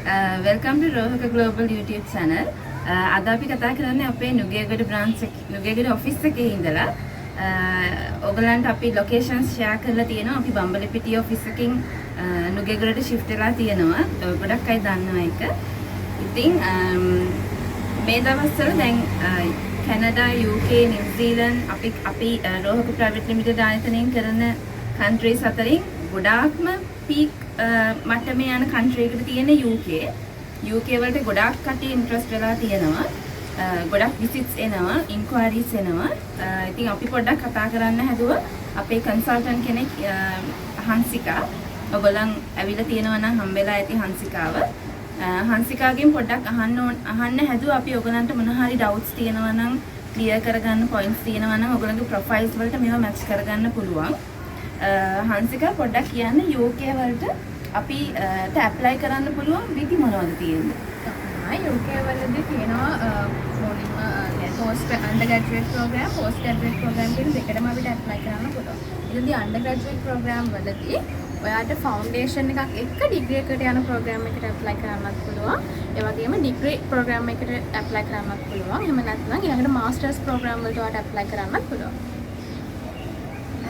Welcome to Rohaka Global YouTube channel. අද අපි කතා කරන්නේ අපේ නුගේගොඩ branch නුගේගොඩ office එකේ ඉඳලා ඔයගලන්ට අපි locations share කරලා තියෙනවා. අපි බම්බලපිටිය office එකකින් නුගේගොඩට shift වෙලා තියෙනවා. ගොඩක් අය දන්නවා ඒක. ඉතින් මේ දවස්වල දැන් කැනඩා, UK, New Zealand අපි Rohaka Private Limited ආයතනයෙන් කරන countries අතරින් ගොඩාක්ම peak මට්ටමේ යන country එකට තියෙන UK වලට ගොඩාක් කටි ඉන්ට්‍රස්ට් වෙලා තියෙනවා. ගොඩක් විසිට්ස් එනවා, ඉන්ක්වයරිස් එනවා. ඉතින් අපි පොඩ්ඩක් කතා කරන්න හැදුවා අපේ කන්සල්ටන්ට් කෙනෙක් හංසිකා. ඔයගොල්ලන් ඇවිල්ලා තියෙනවා නම් හම්බෙලා ඇති හංසිකාව. හංසිකාගෙන් පොඩ්ඩක් අහන්න හැදුවා අපි ඔයගොල්ලන්ට මොන හරි ඩවුට්ස් තියෙනවා නම් ක්ලියර් කරගන්න පොයින්ට්ස් තියෙනවා නම් ඔයගොල්ලන්ගේ ප්‍රොෆයිල්ස් වලට මේවා මැච් කරගන්න පුළුවන්. හංසිකා පොඩ්ඩක් කියන්න UK වලට අපි ඇප්ලයි කරන්න පුළුවන් විදි මොනවද තියෙන්නේ? UK වලදී තියෙනවා මුලින්ම post undergraduate program, post graduate program කියන දෙකටම අපිට ඇප්ලයි කරන්න පුළුවන්. ඉතින් undergraduate program වලදී ඔයාට foundation එකක් එක්ක degree එකට යන program එකට ඇප්ලයි කරන්නත් පුළුවන්. ඒ වගේම degree program එකට ඇප්ලයි කරන්නත් පුළුවන්. එහෙම නැත්නම් ඊළඟට masters program වලට ඔයාට ඇප්ලයි කරන්නත් පුළුවන්.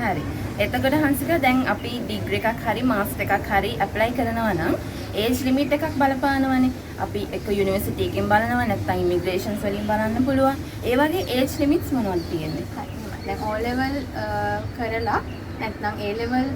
හරි. එතකොට හංසිකා දැන් අපි ඩිග්‍රී එකක් හරි මාස්ටර් එකක් හරි ඇප්ලයි කරනවා නම් ඒජ් ලිමිට් එකක් බලපානවනේ. අපි එක යුනිවර්සිටි එකකින් බලනවා නැත්නම් ඉමිග්‍රේෂන්ස් වලින් බලන්න පුළුවන්. ඒ වගේ ඒජ් ලිමිට්ස් මොනවද තියෙන්නේ? දැන් O level කරලා නැත්නම් A level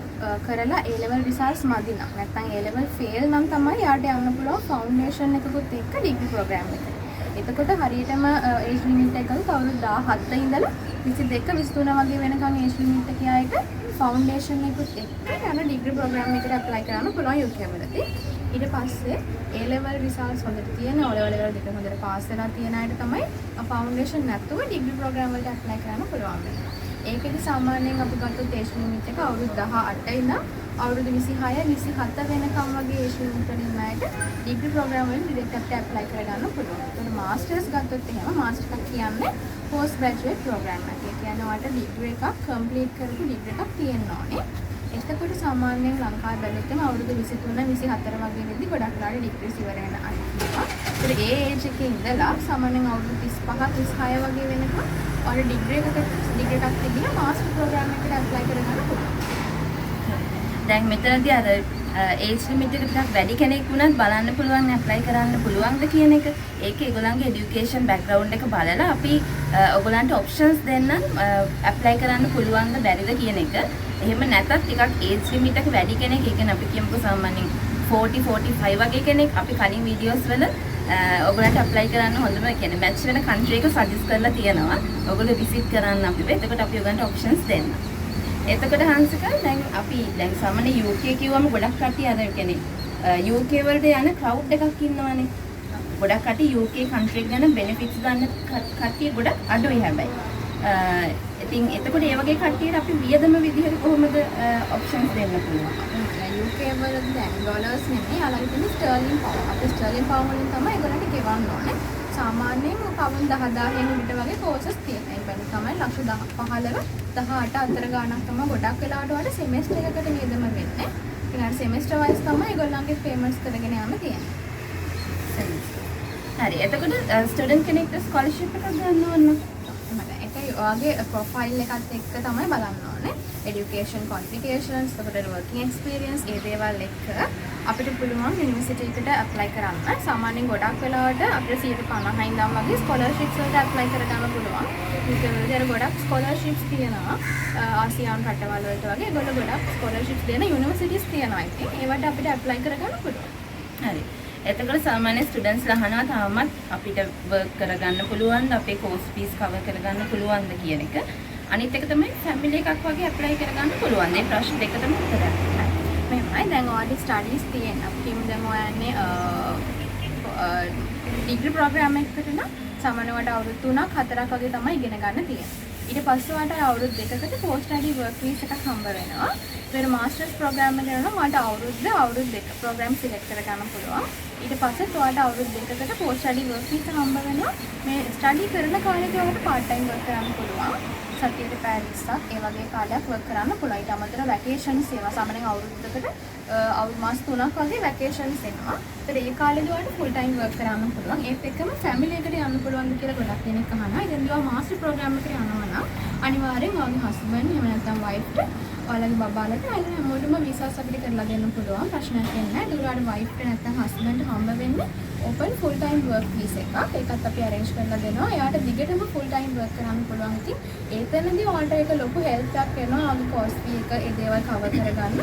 කරලා A level results මදි නම් නැත්නම් A level fail නම් තමයි යාට යන්න පුළුවන් ෆවුන්ඩේෂන් එකකුත් එක්ක ඩිග්‍රී ප්‍රෝග්‍රෑම් එකට. එතකොට හරියටම ඒජ් ලිමිට් එක කවුරුත් 17 ඉඳලා 22 23 වගේ වෙනකන් ඒජ් ලිමිට් එක ආයක ෆවුන්ඩේෂන් එකකුත් එක්ක යන ඩිග්‍රී ප්‍රෝග්‍රෑම් එකට ඇප්ලයි කරන්න පුළුවන් UK වලදී. ඊට පස්සේ A level results හොඳට තියෙන O level එක දෙක හොඳට පාස් වෙලා තියෙන අයට තමයි ෆවුන්ඩේෂන් නැතුව ඩිග්‍රී ප්‍රෝග්‍රෑම් වලට ඇප්ලයි කරන්න පුළුවන් වෙන්නේ. ඒකෙදි සාමාන්‍යයෙන් අපි ගත්තොත් ඒජ් ලිමිට් එක අවුරුදු 18 ඉඳන් අවුරුදු 26 27 වෙනකම් වගේ ඒජ් ලිමිට් වලින් අයට ඩිග්‍රී ප්‍රෝග්‍රෑම් වලින් ඩිරෙක්ට් අපිට ඇප්ලයි කරගන්න පුළුවන්. ඒකට මාස්ටර්ස් ගත්තොත් එහෙම මාස්ටර් එකක් කියන්නේ post graduate program එකක්. ඒ කියන්නේ ඔයාලට ඩිග්‍රී එකක් කම්ප්ලීට් කරපු ඩිග්‍රී එකක් තියෙන්න ඕනේ. එතකොට සාමාන්‍යයෙන් ලංකාවේ බැලුවොත් එම අවුරුදු 23 24 වගේ වෙද්දි ගොඩක් වෙලාවට ඩිග්‍රීස් ඉවර වෙන අය ඉන්නවා. ඒතර ඒ ඒජ් එකේ ඉඳලා සාමාන්‍යයෙන් අවුරුදු 35 36 වගේ වෙනකම් ඔයාලට ඩිග්‍රී එකක් තිබිලා මාස්ටර් ප්‍රෝග්‍රෑම් එකට ඇප්ලයි කරගන්න පුළුවන්. දැන් මෙතනදී අර ඒජ් ලිමිට් එක ටිකක් වැඩි කෙනෙක් වුණත් බලන්න පුළුවන් ඇප්ලයි කරන්න පුළුවන්ද කියන එක. ඒකේ ඒගොල්ලන්ගේ এডুকেෂන් බෑග්ග්‍රවුන්ඩ් එක බලලා අපි ඔයගොල්ලන්ට ඔප්ෂන්ස් දෙන්නම් ඇප්ලයි කරන්න පුළුවන්ද බැරිද කියන එක. එහෙම නැත්නම් ටිකක් ඒජ් ලිමිට් එක වැඩි කෙනෙක්, ඒ කියන්නේ අපි කියමුකෝ සාමාන්‍යයෙන් 40 45 වගේ කෙනෙක් අපි කලින් වීඩියෝස් වල ඔයගොල්ලන්ට ඇප්ලයි කරන්න හොඳම කියන්නේ මැච් වෙන කන්ට්‍රි එක සජෙස්ට් කරලා තියෙනවා. ඔයගොල්ලෝ විසිට් කරන්න අපිව. එතකොට අපි ඔයගොල්ලන්ට ඔප්ෂන්ස් දෙන්න. එතකොට හංසිකා දැන් සාමාන්‍ය UK කිව්වම ගොඩක් කට්ටිය අර කියන්නේ UK වලට යන ක්‍රවුඩ් එකක් ඉන්නවනේ. ගොඩක් කට්ටිය UK කන්ට්‍රි එක ගැන බෙනිෆිට්ස් ගන්න කට්ටිය ගොඩක් අඩුයි හැබැයි. ඉතින් එතකොට ඒ වගේ කට්ටියට අපි වියදම විදිහට කොහොමද ඔප්ෂන්ස් දෙන්න පුළුවන්? UK වලදී දැන් ඩොලර්ස් නෙමෙයි අලගින් තියෙන ස්ටර්ලින් පවුන්ඩ්. අපි ස්ටර්ලින් පවුන්ඩ් වලින් තමයි ඒගොල්ලන්ට ගෙවන්න ඕනේ. සාමාන්‍යයෙන් පවුන්ඩ් 10000 විතර වගේ කෝසස් තියෙනවා. ඒ කියන්නේ තමයි ලක්ෂ 15 18 අතර ගාණක් තමයි ගොඩක් වෙලාවට වල සෙමෙස්ටර් එකකට වියදම වෙන්නේ. ඊළඟ සෙමෙස්ටර් වයිස් තමයි ඒගොල්ලන්ගේ පේමන්ට්ස් කරගෙන යන්න තියෙන්නේ. හරි. එතකොට ස්ටුඩන්ට් කෙනෙක්ට ස්කෝලර්ෂිප් එකක් ගන්න ඕන නම් ඒකයි ඔයාගේ ප්‍රොෆයිල් එකත් එක්ක තමයි බලන්න ඕනේ. education qualifications, එතකොට working experience ඒ දේවල් එක්ක අපිට පුළුවන් යුනිවර්සිටි එකට ඇප්ලයි කරන්න. සාමාන්‍යයෙන් ගොඩක් වෙලාවට අපිට 50 ඉඳන් වගේ ස්කෝලර්ෂිප්ස් වලට ඇප්ලයි කරගන්න පුළුවන්. ඒකවලදී ගොඩක් ස්කෝලර්ෂිප්ස් තියෙනවා. ආසියානු රටවල් වලට වගේ ඒගොල්ලෝ ගොඩක් ස්කෝලර්ෂිප්ස් දෙන යුනිවර්සිටිස් තියෙනවා. ඉතින් ඒවට අපිට ඇප්ලයි කරගන්න පුළුවන්. හරි. එතකොට සාමාන්‍ය ස්ටුඩන්ට්ස්ලා අහනවා තාමත් අපිට වර්ක් කරගන්න පුළුවන්ද, අපේ කෝස් ෆීස් කවර් කරගන්න පුළුවන්ද කියන එක. අනිත් එක තමයි ෆැමිලි එකක් වගේ ඇප්ලයි කරගන්න පුළුවන්. මේ ප්‍රශ්න දෙක තමයි උත්තරය. මෙහෙමයි දැන් ඔයාලගේ ස්ටඩීස් තියෙන අපි දැන් ඔයන්නේ ඩිග්‍රී ප්‍රෝග්‍රෑම් එකකට නම් සාමාන්‍යවට අවුරුදු 3ක් 4ක් වගේ තමයි ඉගෙන ගන්න තියෙන්නේ. ඊට පස්සේ ඔයාලට අවුරුදු දෙකකට පෝස්ට් ස්ටඩි වර්ක් වීසා එකක් හම්බ වෙනවා. ඊට මාස්ටර්ස් ප්‍රෝග්‍රෑම් එකට යනවා මට අවුරුදු දෙක ප්‍රෝග්‍රෑම් සිලෙක්ට් කරගන්න පුළුවන්. ඊට පස්සේ ඔයාලට අවුරුදු දෙකකට පෝස්ට් ස්ටඩි වර්ක් වීසා හම්බ වෙනවා. මේ ස්ටඩි කරන කාලෙදී ඔයාලට පාර්ට් ටයිම් වර්ක් කරන්න පුළුවන්. සතියට පැය 20ක් ඒ වගේ කාලයක් වර්ක් කරන්න පුළුවන්. ඊට අමතරව වැකේෂන්ස් ඒවා සාමාන්‍යයෙන් අවුරුද්දකට අවුරුදු මාස 3ක් වගේ වැකේෂන්ස් එනවා. ඒතර ඒ කාලෙදී ඔයාලට ෆුල් ටයිම් වර්ක් කරන්න පුළුවන්. ඒත් එක්කම ෆැමිලි එකට යන්න පුළුවන්ද කියලා ගොඩක් දෙනෙක් අහනවා. ඉතින් ඔයා මාස්ටර් ප්‍රෝග්‍රෑම් එකට යනවා නම් අනිවාර්යෙන් ඔයාගේ හස්බන්ඩ් එහෙම නැත්නම් වයිෆ්ට ඔයාලගේ බබාලට අයින් හැමෝටම වීසාස් අපිට කරලා දෙන්න පුළුවන්. ප්‍රශ්නයක් නැහැ. ඒක ඔයාලට වයිෆ්ට නැත්නම් හස්බන්ඩ් හම්බ වෙන්නේ ඕපන් ෆුල් ටයිම් වර්ක් වීස් එකක්. ඒකත් අපි අරේන්ජ් කරලා දෙනවා. එයාට දිගටම ෆුල් ටයිම් වර්ක් කරන්න පුළුවන්. ඉතින් ඒතනදී ඔයාලට ඒක ලොකු හෙල්ප් එකක් වෙනවා. ඔයාගේ කෝස් ෆී එක ඒ දේවල් කවර් කරගන්න.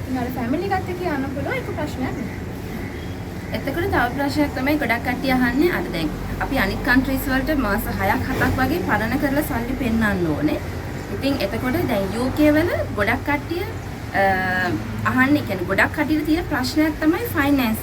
ඉතින් ඔයාලා ෆැමිලි එකත් එක්ක යන්න පුළුවන්. ඒක ප්‍රශ්නයක් නෑ. එතකොට තව ප්‍රශ්නයක් තමයි ගොඩක් කට්ටිය අහන්නේ අර දැන් අපි අනිත් කන්ට්‍රීස් වලට මාස 6ක් 7ක් වගේ පරණ කරලා සල්ලි පෙන්නන්න ඕනේ. ඉතින් එතකොට දැන් UK වල ගොඩක් කට්ටිය අහන්නේ කියන්නේ ගොඩක් කට්ටියට තියෙන ප්‍රශ්නයක් තමයි ෆයිනෑන්ස්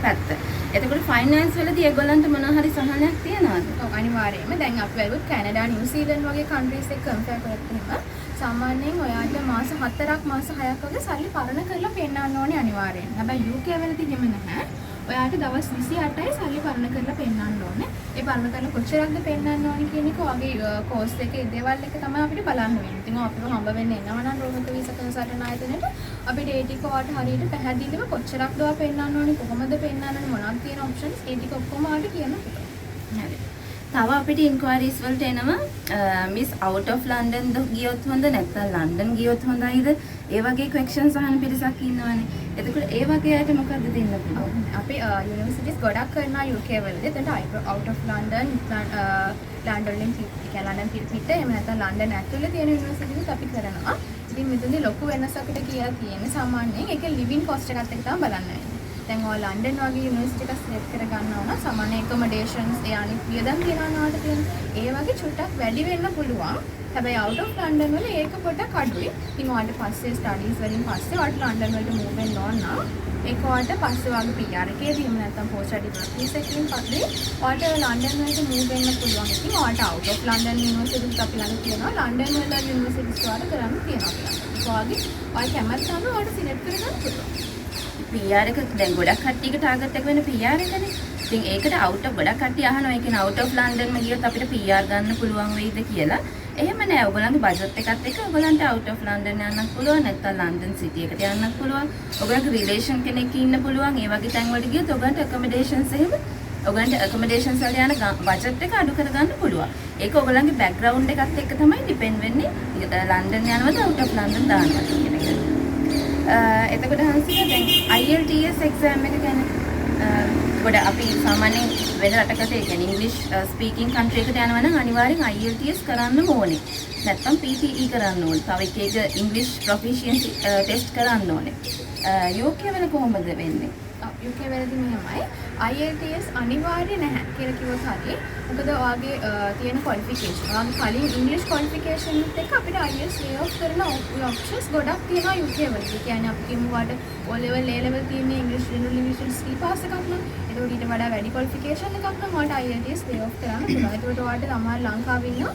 පැත්ත. එතකොට ෆයිනෑන්ස් වලදී ඒගොල්ලන්ට මොනවා හරි සහනයක් තියනවද? ඔව් අනිවාර්යයෙන්ම. දැන් අපි වැළුත් කැනඩා, නිව්සීලන්ත වගේ කන්ට්‍රීස් එක්ක කම්පෙයාර් කරත් එහෙම සාමාන්‍යයෙන් ඔයාට මාස 4ක් මාස 6ක් වගේ සල්ලි පරණ කරලා පෙන්නන්න ඕනේ අනිවාර්යෙන්. හැබැයි UK වලදී එහෙම නැහැ. ඔයාට දවස් 28යි සල්ලි පරණ කරලා පෙන්නන්න ඕනේ. ඒ පරණ කරලා කොච්චරක්ද පෙන්නන්න ඕනේ කියන එක ඔයාගේ කෝස් එකේ දේවල් එක තමයි අපිට බලන්න වෙන්නේ. ඉතින් අපිට හම්බ වෙන්නේ එනවා නම් රෝහක වීසා කන්සල්ටන්ට් ආයතනයට අපිට ඒ ටික ඔයාට හරියට පැහැදිලිව කොච්චරක්ද ඔයා පෙන්නන්න ඕනේ, කොහොමද පෙන්නන්න ඕනේ, මොනවද තියෙන ඔප්ෂන්ස් ඒ ටික ඔක්කොම ඔයාට කියන්න පුළුවන්. හරි. තව අපිට ඉන්ක්වයරිස් වලට එනවා මිස් අවුට් ඔෆ් ලන්ඩන් ද ගියොත් හොඳ නැත්නම් ලන්ඩන් ගියොත් හොඳයිද? ඒ වගේ ක්වෙස්චන්ස් අහන පිරිසක් ඉන්නවනේ. එතකොට ඒ වගේ අයට මොකද්ද දෙන්න පුළුවන්? අපි යුනිවර්සිටිස් ගොඩක් කරනවා UK වලදී. එතනට out of London London London පිට එහෙම නැත්නම් ලන්ඩන් ඇතුළේ තියෙන යුනිවර්සිටිස් අපි කරනවා. ඉතින් මෙතනදී ලොකු වෙනසකට කියලා තියෙන්නේ සාමාන්‍යයෙන් ඒකේ ලිවිං කොස්ට් එකත් එක්ක තමයි බලන්න වෙන්නේ. දැන් ඔයා ලන්ඩන් වගේ යුනිවර්සිටි එකක් සිලෙක්ට් කර ගන්නවා නම් සාමාන්‍ය ඇකොමඩේෂන්ස් ඒ අනිත් වියදම් තියනවාට තියෙන ඒ වගේ චුට්ටක් වැඩි වෙන්න පුළුවන්. හැබැයි අවුට් ඔෆ් ලන්ඩන් වල ඒක පොඩ්ඩක් අඩුයි. ඉතින් ඔයාලට පස්සේ ස්ටඩීස් වලින් පස්සේ ඔයාලට ලන්ඩන් වලට මූව් වෙන්න ඕන නම් ඒක ඔයාලට පස්සේ ඔයාගේ PR එකේදී එහෙම නැත්නම් පෝස්ට් ස්ටඩි වර්ක් වීසා එකකින් පස්සේ ඔයාලට ලන්ඩන් වලට මූව් වෙන්න පුළුවන්. ඉතින් ඔයාලට අවුට් ඔෆ් ලන්ඩන් යුනිවර්සිටිස් අපි ළඟ තියෙනවා. ලන්ඩන් වල යුනිවර්සිටිස් ඔයාලට කරන්න තියෙනවා කියලා. ඒක ඔයාගේ කැමැත්ත අනුව ඔයාලට සිලෙක්ට් කරගන්න පුළුවන්. PR එක දැන් ගොඩක් කට්ටියක ටාගට් එක වෙන PR එකනේ. ඉතින් ඒකට අවුට් ඔෆ් ගොඩක් කට්ටිය අහනවා ඒ කියන්නේ අවුට් ඔෆ් ලන්ඩන්ම ගියොත් අපිට PR ගන්න පුළුවන් වෙයිද කියලා. එහෙම නෑ. ඔයගොල්ලන්ගේ බජට් එකත් එක්ක ඔයගොල්ලන්ට අවුට් ඔෆ් ලන්ඩන් යන්නත් පුළුවන් නැත්නම් ලන්ඩන් සිටි එකට යන්නත් පුළුවන්. ඔයගොල්ලන්ගේ රිලේෂන් කෙනෙක් ඉන්න පුළුවන්. ඒ වගේ තැන් වලට ගියොත් ඔයගොල්ලන්ට ඇකොමඩේෂන්ස් එහෙම ඔයගොල්ලන්ට ඇකොමඩේෂන්ස් වල යන බජට් එක අඩු කරගන්න පුළුවන්. ඒක ඔයගොල්ලන්ගේ බෑග්ග්‍රවුන්ඩ් එකත් එක්ක තමයි ඩිපෙන්ඩ් වෙන්නේ. ලන්ඩන් යනවද අවුට් ඔෆ් ලන්ඩන් දානවද කියන එක. එතකොට හංසික දැන් IELTS exam එක ගැන ගොඩ අපි සාමාන්‍යයෙන් වෙන රටකට ඒ කියන්නේ ඉංග්‍රීසි ස්පීකින් කන්ට්‍රි එකට යනවා නම් අනිවාර්යෙන් IELTS කරන්න ඕනේ. නැත්නම් PTE කරන්න ඕනේ. තව එක ඉංග්‍රීසි ප්‍රොෆිෂියන්සි ටෙස්ට් කරන්න ඕනේ. UK වල කොහොමද වෙන්නේ? UK වලදී මෙහෙමයි. IELTS අනිවාර්ය නැහැ කියලා කිව්වොත් හරි. මොකද ඔයාගේ තියෙන ක්වොලිෆිකේෂන්. ඔයාගේ කලින් ඉංග්‍රීසි ක්වොලිෆිකේෂන් එකත් එක්ක අපිට IELTS ලේ ඔෆ් කරන ඔප්ෂන්ස් ගොඩක් තියෙනවා UK වලදී. කියන්නේ අපි කියමු වාට O level A level තියෙන ඉංග්‍රීසි ජෙනරල් ඉංග්‍රීසි C පාස් එකක් නම් ඒකට ඊට වඩා වැඩි ක්වොලිෆිකේෂන් එකක් නම් ඔයාලට IELTS ලේ ඔෆ් කරන්න පුළුවන්. ඒකට ඔයාලට සමහර ලංකාවේ ඉන්න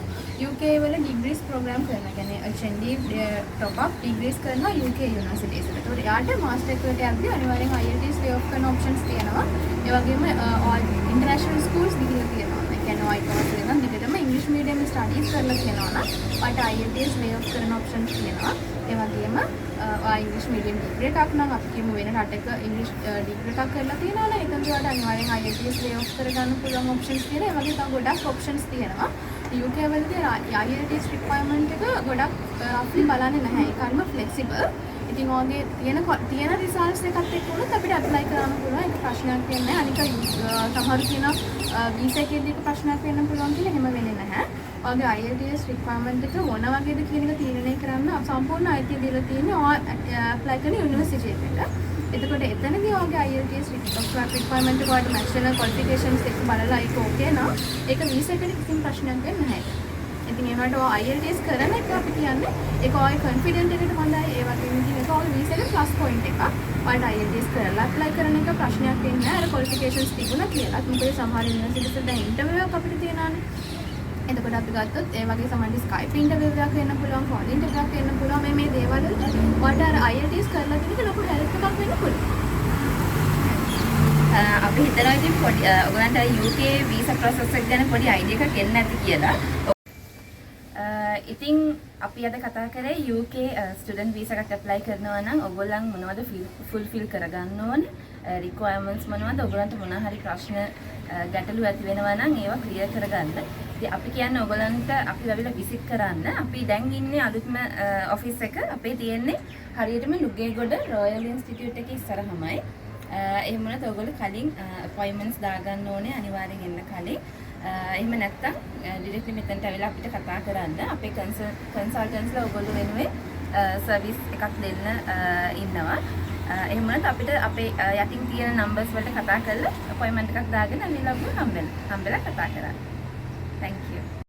UK වල ඩිග්‍රීස් ප්‍රෝග්‍රෑම් කරනවා. කියන්නේ HND top up ඩිග්‍රීස් කරනවා UK යුනිවර්සිටිස් වල. ඒකට යාට මාස්ටර් එකට යද්දී අනිවාර්යෙන් IELTS ලේ ඔෆ් කරන ඔප්ෂන්ස් තියෙනවා. ඒ වගේම ඉන්ටර්නැෂනල් ස්කූල්ස් දිගට තියෙනවා. ඒ කියන්නේ ඔයකවත් වෙන දිගටම ඉංග්‍රීසි මීඩියම් ස්ටඩීස් කරලා තියෙනවා නම් ඔයාලට IELTS ලේ ඔෆ් කරන ඔප්ෂන්ස් තියෙනවා. ඒ වගේම ඉංග්‍රීසි මීඩියම් ඩිග්‍රී එකක් නම් අපි කියමු වෙන රටක ඉංග්‍රීසි ඩිග්‍රී එකක් කරලා තියෙනවා නම් එතනට ඔයාලට අනිවාර්යෙන් IELTS ලේ ඔෆ් කරගන්න පුළුවන් ඔප්ෂන්ස් තියෙනවා. ඒ වගේ තව ගොඩක් ඔප්ෂන්ස් තියෙනවා. UK වලදී IELTS රික්වයර්මන්ට් එක ගොඩක් අපි බලන්නේ නැහැ. ඒක අන්න ෆ්ලෙක්සිබල්. ඉතින් ඔයගේ තියෙන රිසල්ට්ස් එකත් එක්ක උනත් අපිට ඇප්ලයි කරන්න පුළුවන්. ඒක ප්‍රශ්නයක් වෙන්නේ නැහැ. අනික සමහර කියන වීසා එකේදී ප්‍රශ්නයක් වෙන්න පුළුවන් කියලා එහෙම වෙන්නේ නැහැ. ඔයගේ IELTS රික්වයර්මන්ට් එක මොන වගේද කියන එක තීරණය කරන්න සම්පූර්ණ අයිතිය දීලා තියෙන්නේ ඇප්ලයි කරන යුනිවර්සිටි එකට. එතකොට එතනදී ඔයගේ IELTS රික්වයර්මන්ට් එකට මැච් වෙන ක්වොලිෆිකේෂන්ස් එක බලලා ඒක ඕකේ නම් ඒක වීසා එකට කිසිම ප්‍රශ්නයක් වෙන්නේ නැහැ. ඉතින් ඒකට ඔය IELTS කරන එක අපි කියන්නේ ඒක ඔය කොන්ෆිඩන්ට් එකට හොඳයි. ඒ වගේම ඉතින් ඒක ඔය වීසා එකේ ප්ලස් පොයින්ට් එකක්. ඔයාලට IELTS කරලා ඇප්ලයි කරන එක ප්‍රශ්නයක් වෙන්නේ නැහැ. අර ක්වොලිෆිකේෂන්ස් තිබුණා කියලා. මොකද සමහර යුනිවර්සිටිස් වල දැන් ඉන්ටර්විව් එකක් අපිට තියෙනවානේ. එතකොට අපි ගත්තොත් ඒ වගේ සමහර Skype ඉන්ටර්විව් එකක් වෙන්න පුළුවන්, ෆෝන් ඉන්ටර්විව් එකක් වෙන්න පුළුවන්. මේ දේවල් ඔයාලට අර IELTS කරලා තියෙන ලොකු හෙල්ප් එකක් වෙන්න පුළුවන්. අපි හිතනවා ඉතින් පොඩි ඔයගලන්ට UK වීසා ප්‍රොසෙස් එක ගැන පොඩි අයිඩියා එකක් එන්න ඇති කියලා. ඉතින් අපි අද කතා කරේ UK ස්ටුඩන්ට් වීසා එකක් ඇප්ලයි කරනවා නම් ඔයගොල්ලන් මොනවද ෆුල්ෆිල් කරගන්න ඕනේ? රික්වයර්මන්ට්ස් මොනවද? ඔයගොල්ලන්ට මොන හරි ප්‍රශ්න ගැටලු ඇති වෙනවා නම් ඒවා ක්ලියර් කරගන්න. ඉතින් අපි කියන්නේ ඔයගොල්ලන්ට අපි ලැබිලා විසිට් කරන්න. අපි දැන් ඉන්නේ අලුත්ම ඔෆිස් එක. අපේ තියෙන්නේ හරියටම නුගේගොඩ රොයල් ඉන්ස්ටිටියුට් එකේ ඉස්සරහමයි. එහෙම වුණත් ඔයගොල්ලෝ කලින් අපොයින්ට්මන්ට්ස් දාගන්න ඕනේ අනිවාර්යෙන් එන්න කලින්. එහෙම නැත්නම් ඩිරෙක්ට්ලි මෙතනට ඇවිල්ලා අපිට කතා කරන්න. අපේ කන්සල්ටන්ට්ස්ලා ඔයගොල්ලෝ වෙනුවෙන් සර්විස් එකක් දෙන්න ඉන්නවා. එහෙම වුණත් අපිට අපේ යටින් තියෙන නම්බර්ස් වලට කතා කරලා අපොයින්ට්මන්ට් එකක් දාගෙන අනිත් ලබ්බු හම්බෙලා කතා කරන්න. Thank you.